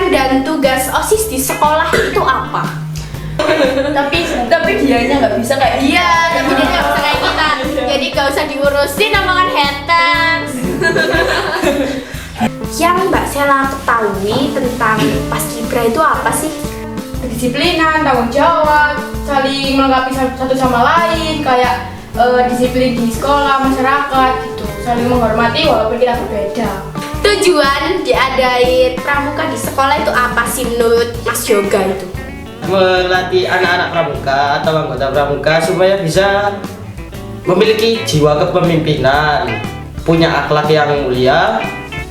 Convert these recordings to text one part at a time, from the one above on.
Tujuan dan tugas OSIS di sekolah itu apa? tapi dianya nggak bisa kayak Iya, tapi dia nggak bisa kayak kita. Jadi gak usah diurusin omongan haters. Yang Mbak Sela ketahui tentang Paskibra itu apa sih? kedisiplinan, tanggung jawab, saling melengkapi satu sama lain, kayak disiplin di sekolah, masyarakat gitu, saling menghormati walaupun kita berbeda. Tujuan diadain pramuka di sekolah itu apa sih menurut Mas Yoga itu? Melatih anak-anak pramuka atau anggota pramuka supaya bisa memiliki jiwa kepemimpinan, punya akhlak yang mulia,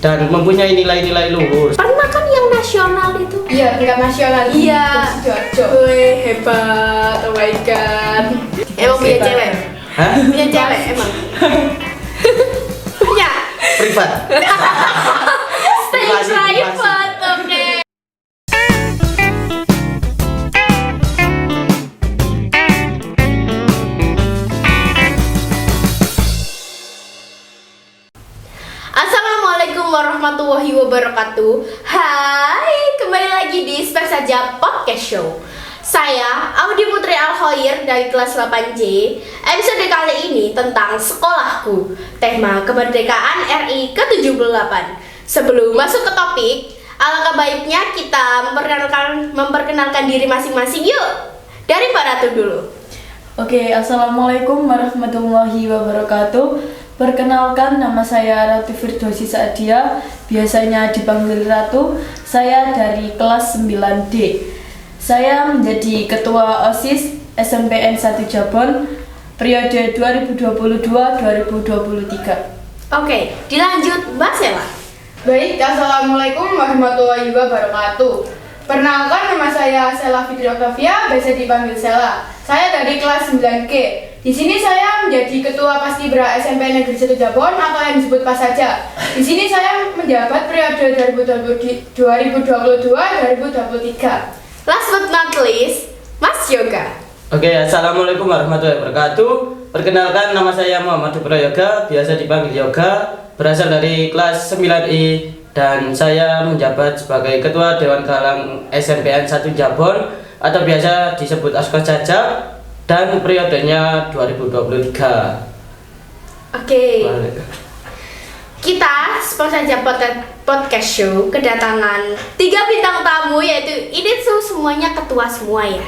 dan mempunyai nilai-nilai luhur. Pernah kan yang nasional itu? Iya, tingkat nasional. Iya. Sidoarjo. Wih, hebat, oh my god. Emang punya cewek? Hah? Punya cewek emang? Punya? Privat. Stay Privasi, private, oke. Assalamualaikum warahmatullahi wabarakatuh. Hai, kembali lagi di Spek Saja Podcast Show. Saya Audi Putri Al-Khoir dari kelas 8J. Episode kali ini tentang sekolahku, tema kemerdekaan RI ke-78. Sebelum masuk ke topik, alangkah baiknya kita memperkenalkan diri masing-masing yuk. Dari Mbak Ratu dulu. Oke, Assalamualaikum warahmatullahi wabarakatuh. Perkenalkan, nama saya Ratu Firdausi Saadia, biasanya dipanggil Ratu. Saya dari kelas 9D. Saya menjadi Ketua OSIS SMPN 1 Jabon periode 2022-2023. Oke, dilanjut Mbak Sela. Baik, Assalamualaikum warahmatullahi wabarakatuh. Perkenalkan, nama saya Sela Fitri Octavia, biasa dipanggil Sela. Saya dari kelas 9G. Di sini saya menjadi Ketua Paskibra SMP Negeri 1 Jabon atau yang disebut PAS saja. Di sini saya menjabat periode 2022-2023. Last but not least, Mas Yoga. Oke, assalamualaikum warahmatullahi wabarakatuh. Perkenalkan, nama saya Muhammad Prayoga, biasa dipanggil Yoga, berasal dari kelas 9I dan saya menjabat sebagai Ketua Dewan Galang SMPN 1 Jabon atau biasa disebut Askos saja dan periodenya 2023. Oke. Kita sponsor saja podcast show kedatangan 3 bintang tamu, yaitu ini tuh semuanya ketua semua ya.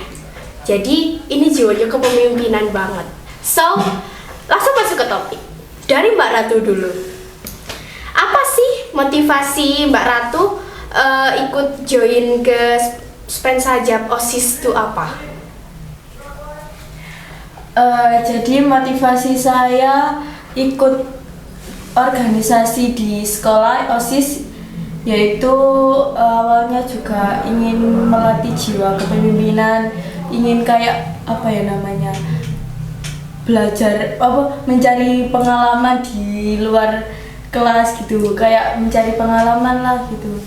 Jadi ini jiwanya kepemimpinan banget. So langsung masuk ke topik. Dari Mbak Ratu dulu. Apa sih motivasi Mbak Ratu ikut join ke Spensajab OSIS itu apa? Jadi motivasi saya ikut organisasi di sekolah OSIS yaitu awalnya juga ingin melatih jiwa kepemimpinan, ingin kayak belajar mencari pengalaman di luar kelas gitu, kayak mencari pengalaman lah gitu.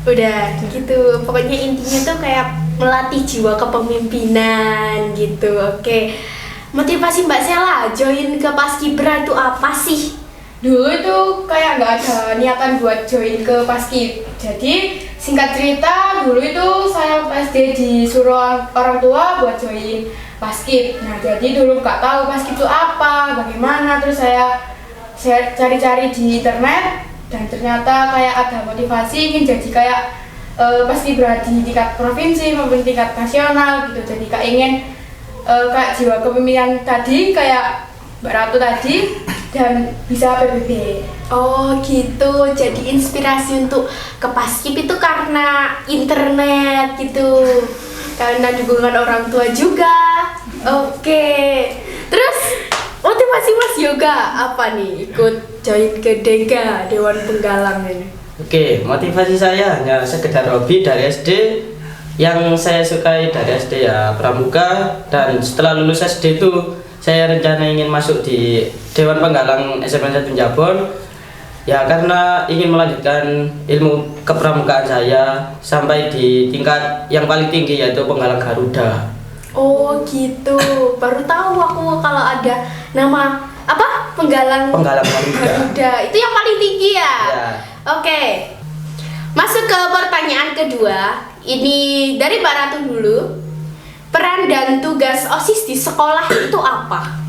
Udah gitu, pokoknya intinya tuh kayak melatih jiwa kepemimpinan gitu. Oke, motivasi Mbak Sela join ke Paskibra itu apa sih? Dulu itu kayak nggak ada niatan buat join ke Paskib. Jadi singkat cerita, dulu itu saya SD disuruh orang tua buat join Paskib. Nah jadi dulu nggak tahu Paskib itu apa, bagaimana. Terus saya cari-cari di internet dan ternyata kayak ada motivasi ingin jadi kayak Paskibra di tingkat provinsi maupun tingkat nasional gitu. Jadi kayak ingin kayak jiwa kepemimpinan tadi kayak Mbak Ratu tadi dan bisa PBB. Oh gitu, jadi inspirasi untuk ke Paskib itu karena internet gitu, karena dukungan orang tua juga. Oke, terus motivasi Mas Yoga apa nih ikut join ke DEGA, Dewan Penggalang ini? Oke, motivasi saya hanya sekedar hobi dari SD. Yang saya sukai dari SD ya pramuka, dan setelah lulus SD itu saya rencana ingin masuk di Dewan Penggalang SMPN 1 Jabon ya karena ingin melanjutkan ilmu kepramukaan saya sampai di tingkat yang paling tinggi yaitu Penggalang Garuda. Oh gitu, baru tahu aku kalau ada nama Penggalang Garuda. Garuda. Itu yang paling tinggi ya? Ya. Oke. Masuk ke pertanyaan kedua. Ini dari Mbak Ratu dulu. Peran dan tugas OSIS di sekolah itu apa?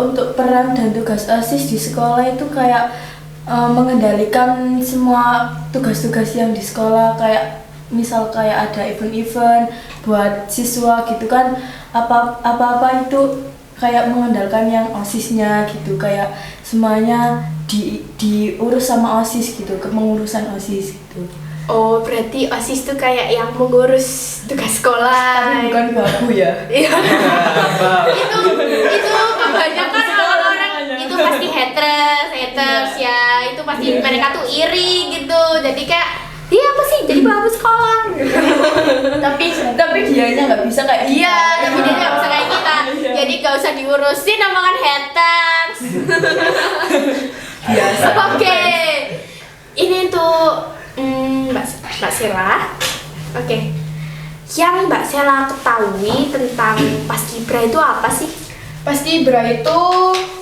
Untuk peran dan tugas OSIS di sekolah itu kayak mengendalikan semua tugas-tugas yang di sekolah, kayak misal kayak ada event-event buat siswa gitu kan, apa-apa itu kayak mengandalkan yang OSIS-nya gitu, kayak semuanya diurus sama OSIS gitu, kepengurusan OSIS gitu. Oh, berarti OSIS tuh kayak yang mengurus tugas sekolah. Tapi bukan babu ya. Iya. itu kebanyakan orang-orang itu pasti haters ya. Itu pasti mereka tuh iri gitu. Jadi kayak iya apa sih jadi babu sekolah. tapi dianya nggak bisa kayak kita. Iya, tapi dia nggak bisa kayak kita. Jadi gak usah diurusin omongan haters. Biasa. Oke. Ini tuh Mbak Sela. Oke. Yang Mbak Sela ketahui tentang Paskibra itu apa sih? Paskibra itu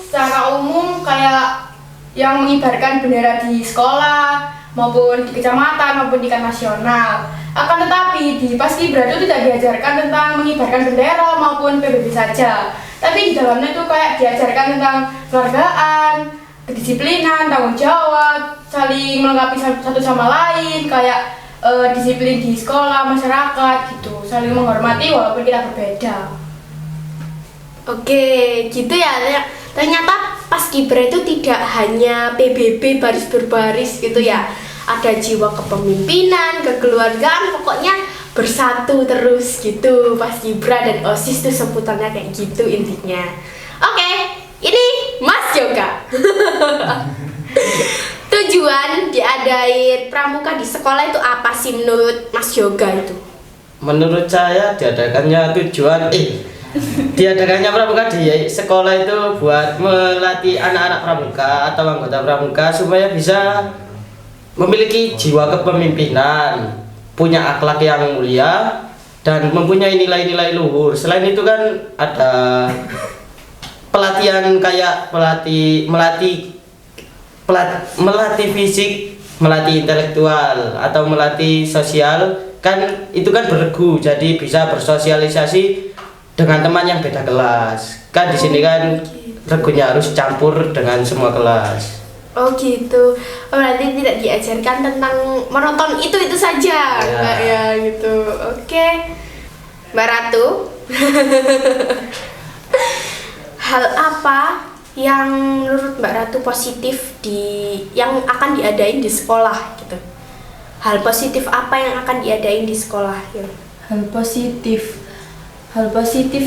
secara umum kayak yang mengibarkan bendera di sekolah maupun di kecamatan maupun di tingkat nasional. Akan tetapi di Paskibra itu tidak diajarkan tentang mengibarkan bendera maupun PBB saja. Tapi di dalamnya tuh kayak diajarkan tentang kekeluargaan, kedisiplinan, tanggung jawab, saling melengkapi satu sama lain, kayak disiplin di sekolah, masyarakat gitu, saling menghormati walaupun kita berbeda. Oke, gitu ya. Ternyata Paskibra itu tidak hanya PBB baris berbaris gitu ya. Ada jiwa kepemimpinan, kekeluargaan, pokoknya bersatu terus gitu. Paskibra dan OSIS tuh sebutannya kayak gitu intinya. Oke, ini Mas Yoga. Tujuan diadain pramuka di sekolah itu apa sih menurut Mas Yoga itu? Menurut saya diadakannya pramuka di sekolah itu buat melatih anak-anak pramuka atau anggota pramuka supaya bisa memiliki jiwa kepemimpinan, punya akhlak yang mulia dan mempunyai nilai-nilai luhur. Selain itu kan ada pelatihan kayak melatih fisik, melatih intelektual atau melatih sosial, kan itu kan beregu, jadi bisa bersosialisasi dengan teman yang beda kelas. Kan di sini kan regunya harus campur dengan semua kelas. Oh gitu. Berarti tidak diajarkan tentang menonton itu saja, Ya. enggak ya gitu. Oke. Mbak Ratu. Hal apa yang menurut Mbak Ratu positif yang akan diadain di sekolah gitu? Hal positif apa yang akan diadain di sekolah? Ya. Hal positif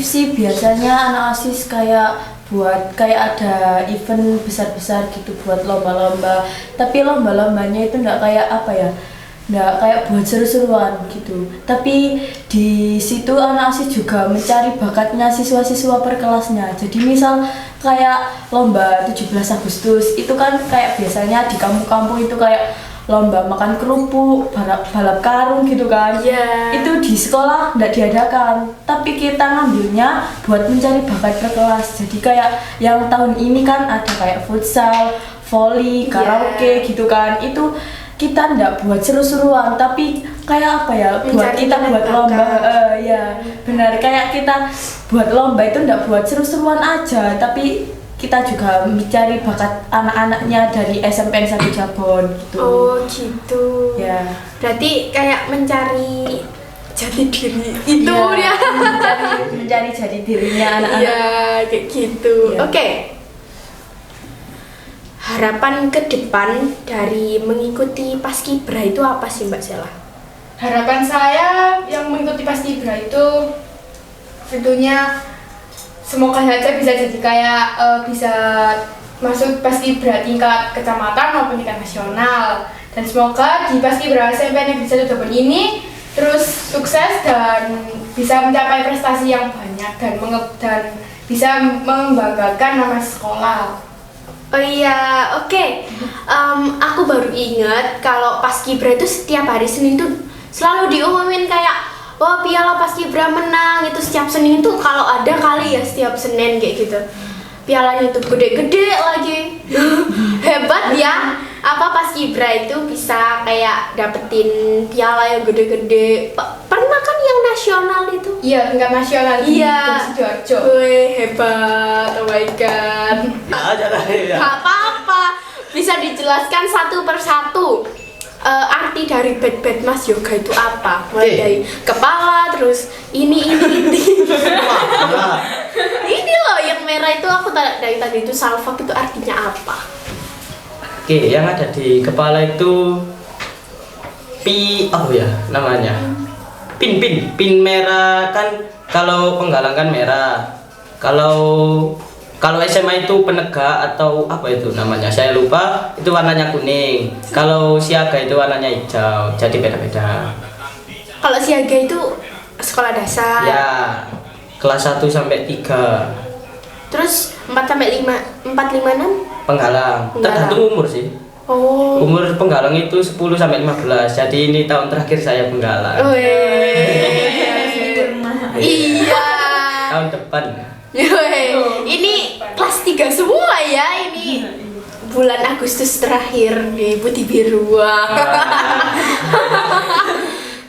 sih biasanya anak OSIS kayak ada event besar-besar gitu buat lomba-lomba, tapi lomba-lombanya itu enggak kayak enggak kayak buat seru-seruan gitu, tapi di situ anak OSIS juga mencari bakatnya siswa-siswa per kelasnya. Jadi misal kayak lomba 17 Agustus itu kan kayak biasanya di kampung-kampung itu kayak lomba makan kerupuk, balap karung gitu kan. Iya. Itu di sekolah nggak diadakan, tapi kita ngambilnya buat mencari bakat per kelas. Jadi kayak yang tahun ini kan ada kayak futsal, volley, karaoke gitu kan. Itu kita nggak buat seru-seruan, tapi kayak buat Mencari kita minat buat lomba. bakat. Ya benar, kayak kita buat lomba itu nggak buat seru-seruan aja, tapi kita juga mencari bakat anak-anaknya dari SMPN 1 Jabon gitu. Oh gitu. Ya. Berarti kayak mencari jati diri itu Iya, ya. mencari jati dirinya anak-anak. Iya, kayak gitu. Iya. Oke. Harapan ke depan dari mengikuti Paskibra itu apa sih Mbak Sela? Harapan saya yang mengikuti Paskibra itu tentunya semoga saja bisa jadi kayak bisa masuk Paskibra tingkat kecamatan maupun tingkat nasional, dan semoga di Paskibra SMPN Negeri 1 Jabon ini terus sukses dan bisa mencapai prestasi yang banyak dan bisa membanggakan nama sekolah. Oh iya, oke. Aku baru ingat kalau Paskibra itu setiap hari Senin tuh selalu diumumin kayak wah piala Paskibra menang itu setiap Senin itu, kalau ada kali ya setiap Senin kayak gitu. Pialanya itu gede-gede lagi. Hebat ya. apa Paskibra itu bisa kayak dapetin piala yang gede-gede. Pernah kan yang nasional itu? Iya, tingkat nasional di Iya. Sidoarjo. Wih, hebat. Oh my god. Aja lah ya. Gak apa-apa. Bisa dijelaskan satu persatu. Arti dari bed Mas Yoga itu apa? Mulai dari kepala, terus ini. Wah, Ini loh yang merah itu aku dari tadi itu salfak itu artinya apa? Oke, yang ada di kepala itu apa ya namanya? Pin merah kan, kalau penggalang kan merah. Kalau SMA itu penegak atau apa itu namanya? Saya lupa, itu warnanya kuning. Kalau siaga itu warnanya hijau. Jadi beda-beda. Kalau siaga itu sekolah dasar. Ya, kelas 1 sampai 3 Terus 4 sampai 5, 4, 5, 6? penggalang. Tergantung umur sih. Oh. Umur penggalang itu 10 sampai 15. Jadi ini tahun terakhir saya penggalang. Iya. Tahun depan. Ini kelas 3 semua ya ini. Bulan Agustus terakhir di Putih Biru.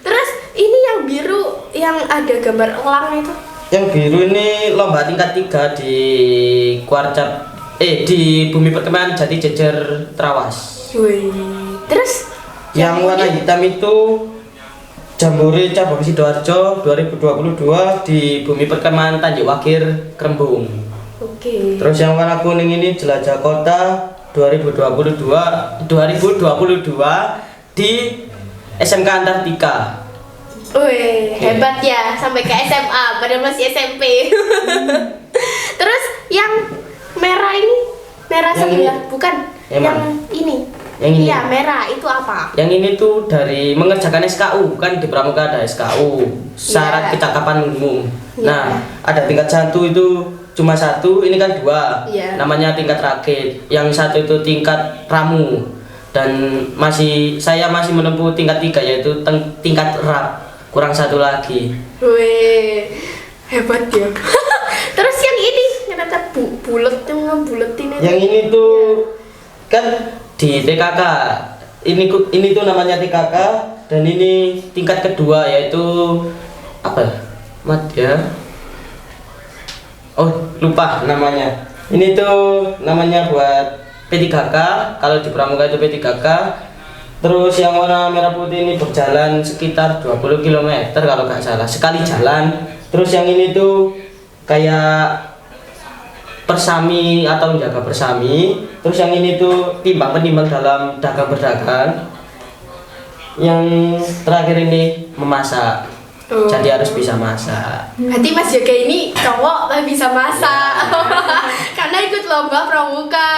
Terus ini yang biru yang ada gambar elang itu. Yang biru ini lomba tingkat 3 di di Bumi Perkemahan Jati Jejer Trawas. Wih. Terus Yang warna hitam itu Jambore Cabang Sidoarjo 2022 di Bumi Perkemahan Tanjung Wakir Krembung. oke. Terus yang warna kuning ini Jelajah Kota 2022 di SMK Antartika. Wih, hebat ya sampai ke SMA padahal masih SMP. Terus yang merah ini merah Yang sebelah ini? bukan Yang yang mana? ini. Yang ini? Iya, merah itu apa? Yang ini tuh dari mengerjakan SKU, kan di Pramuka ada SKU, syarat Iya. kecakapan umum. Iya. Nah, ada tingkat 1 itu cuma 1, ini kan 2. Iya. Namanya tingkat rakit. Yang 1 itu tingkat pramu. Dan saya masih menempuh tingkat 3 yaitu tingkat rak. Kurang 1 lagi. Wih, hebat ya. Terus yang ini ternyata bulet tuh ngebuletin itu. Yang ini tuh kan di TKK. Ini tuh namanya TKK dan ini tingkat kedua yaitu apa? Ya. Oh, lupa namanya. Ini tuh namanya buat P3K. Kalau di Pramuka itu P3K. Terus yang warna merah putih ini berjalan sekitar 20 km kalau nggak salah sekali jalan. Terus yang ini tuh kayak persami atau menjaga persami. Terus yang ini tuh timbang-penimbang dalam dagang berdagang. Yang terakhir ini memasak. Oh. Jadi harus bisa masak. Berarti Mas Yoga ini cowok tapi bisa masak. Karena ikut lomba pramuka.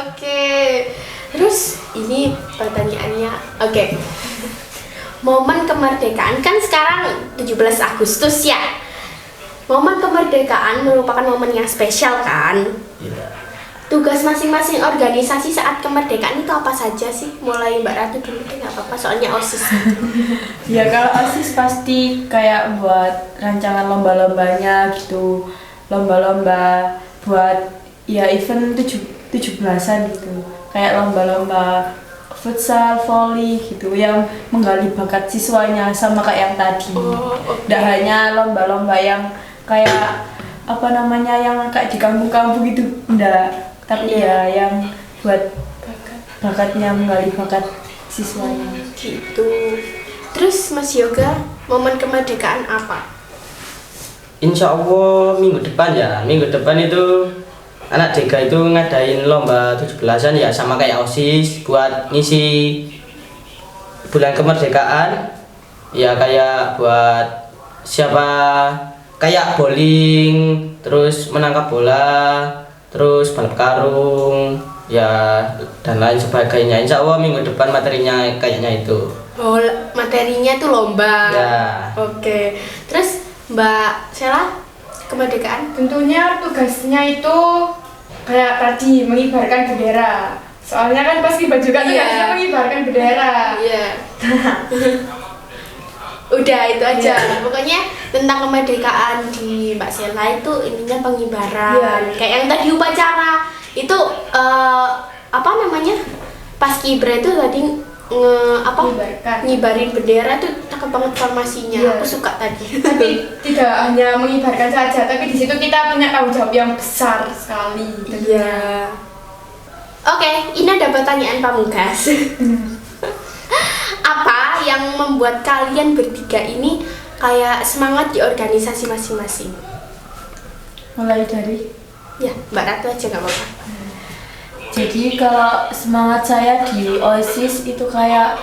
Oke. Terus ini pertanyaannya. Oke. Momen kemerdekaan kan sekarang 17 Agustus ya. Momen kemerdekaan merupakan momen yang spesial kan? Iya. Tugas masing-masing organisasi saat kemerdekaan itu apa saja sih? Mulai Mbak Ratu dulu deh, nggak apa-apa soalnya OSIS. Ya kalau OSIS pasti kayak buat rancangan lomba-lombanya gitu. Lomba-lomba buat ya event 17-an gitu. Kayak lomba-lomba futsal, volley gitu yang menggali bakat siswanya sama kayak yang tadi. Oh, oke. Nggak hanya lomba-lomba yang kayak apa namanya yang kayak di kampung-kampung gitu, enggak. Tapi Iya. ya yang buat bakatnya menggali bakat siswanya. Gitu. Terus Mas Yoga, momen kemerdekaan apa? Insya Allah minggu depan ya. Minggu depan itu anak Dega itu ngadain lomba 17-an ya sama kayak OSIS buat ngisi bulan kemerdekaan. Ya kayak buat siapa kayak bowling, terus menangkap bola, terus balap karung, ya dan lain sebagainya. Insya Allah minggu depan materinya kayaknya itu. Oh, materinya tuh lomba. Ya. Oke. Terus Mbak Sheila, kemerdekaan? Tentunya tugasnya itu kayak tadi mengibarkan bendera. Soalnya kan pas kibar juga Iya. tugasnya mengibarkan bendera. Iya. Udah itu aja. Pokoknya tentang kemerdekaan di Mbak Sheila itu intinya pengibaran. Iya. Kayak yang tadi upacara itu apa namanya? Paskibra itu tadi Mengibarkan. ngibarin bendera tuh cakep banget formasinya. Iya. Aku suka tadi. Tapi tidak hanya mengibarkan saja, tapi di situ kita punya tanggung jawab yang besar sekali. Iya. Oke, ini ada pertanyaan pamungkas. Apa yang membuat kalian bertiga ini kayak semangat di organisasi masing-masing? Mulai dari Ya, Mbak Ratu aja nggak apa-apa. jadi kalau semangat saya di OSIS itu kayak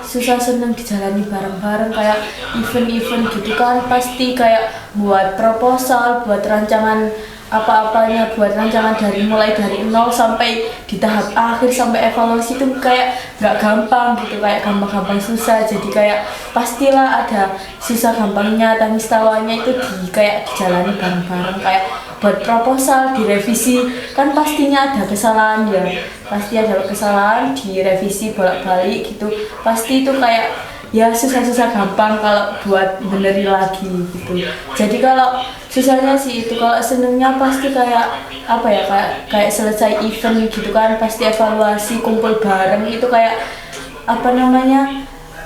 susah seneng dijalani bareng-bareng, kayak event-event gitu kan pasti kayak buat proposal, buat rancangan apa-apanya, buat rancangan mulai dari nol sampai di tahap akhir sampai evaluasi itu kayak nggak gampang gitu, kayak gampang-gampang susah. Jadi kayak pastilah ada susah gampangnya, tangis tawanya itu kayak dijalani bareng-bareng. Kayak buat proposal direvisi kan pastinya ada kesalahan ya, pasti ada kesalahan direvisi bolak-balik gitu, pasti itu kayak ya susah-susah gampang kalau buat benerin lagi gitu. Jadi kalau susahnya sih itu, kalau senengnya pasti kayak apa ya, kayak selesai event gitu kan pasti evaluasi kumpul bareng itu kayak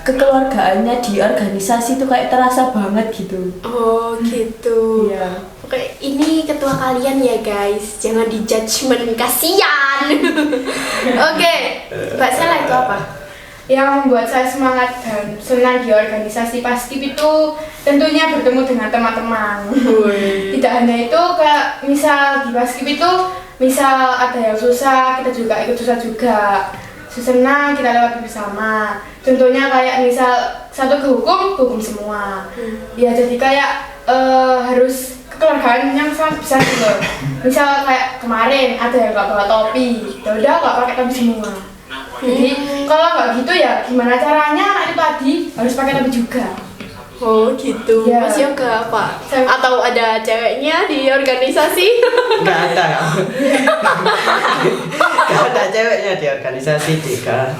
kekeluargaannya di organisasi itu kayak terasa banget gitu. Oh gitu. Iya. Oke, ini ketua kalian ya guys, jangan di judgement, kasihan. Oke, Mbak Sela itu apa? Yang membuat saya semangat dan senang di organisasi Paskib itu tentunya bertemu dengan teman-teman. Tidak hanya itu, kayak misal di Paskib itu misal ada yang susah, kita juga ikut susah juga. Senang kita lewat bersama. Contohnya kayak misal satu ke hukum semua. Ya jadi kayak harus kekeluargaan yang sangat besar gitu. Misal kayak kemarin ada yang nggak bawa topi, ya udah nggak pakai topi semua. Jadi kalau nggak gitu ya gimana caranya itu tadi harus pakai topi juga. Oh gitu. Ya. Mas Yoga apa? Atau ada ceweknya di organisasi? Nggak ada. Nggak ada ceweknya di organisasi Dika.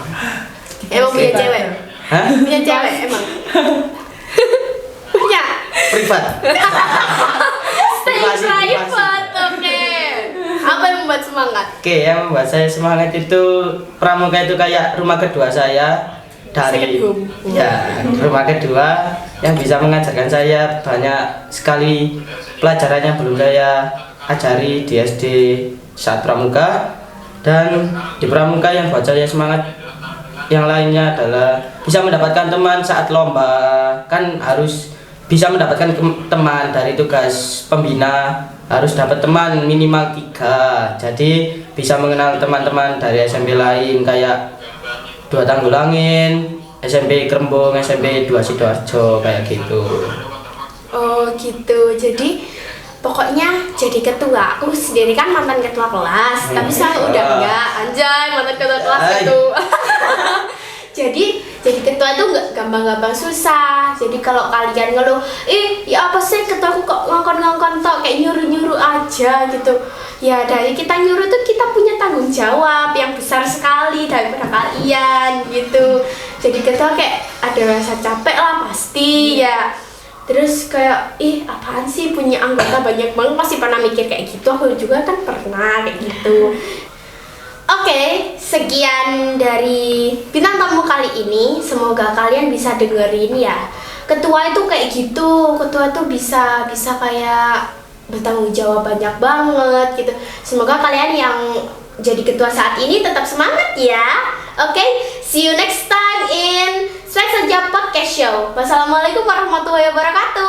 Emang punya cewek? Hah? Punya cewek emang? Punya? Privat. Stay Privasi, private, oke. Apa yang membuat semangat? Oke, yang membuat saya semangat itu pramuka itu kayak rumah kedua saya dari Second home. ya rumah kedua yang bisa mengajarkan saya banyak sekali pelajaran yang belum saya ajari di SD saat pramuka. Dan di pramuka yang buat saya semangat yang lainnya adalah bisa mendapatkan teman saat lomba. Kan harus bisa mendapatkan teman dari tugas pembina, harus dapat teman minimal 3. Jadi bisa mengenal teman-teman dari SMP lain kayak 2 Tanggulangin, SMP Krembung, SMP 2 Sidoarjo kayak gitu. Oh gitu. Jadi pokoknya jadi ketua. Aku sendiri kan mantan ketua kelas, tapi sekarang udah enggak. Anjay, mantan ketua kelas Hai. itu. Jadi ketua itu nggak gampang-gampang susah. Jadi kalau kalian ngeluh, ya apa sih ketuaku kok ngongkon-ngongkon tok, kayak nyuruh-nyuruh aja gitu. Ya dari kita nyuruh tuh kita punya tanggung jawab yang besar sekali daripada kalian gitu. Jadi ketua kayak ada rasa capek lah pasti ya. Terus kayak apaan sih punya anggota banyak banget, pasti pernah mikir kayak gitu. Aku juga kan pernah kayak gitu. Oke, sekian dari bintang tamu kali ini. Semoga kalian bisa dengerin ya. Ketua itu kayak gitu. Ketua tuh bisa kayak bertanggung jawab banyak banget gitu. Semoga kalian yang jadi ketua saat ini tetap semangat ya. Oke, see you next time in Swag Saja Podcast Show. Wassalamualaikum warahmatullahi wabarakatuh.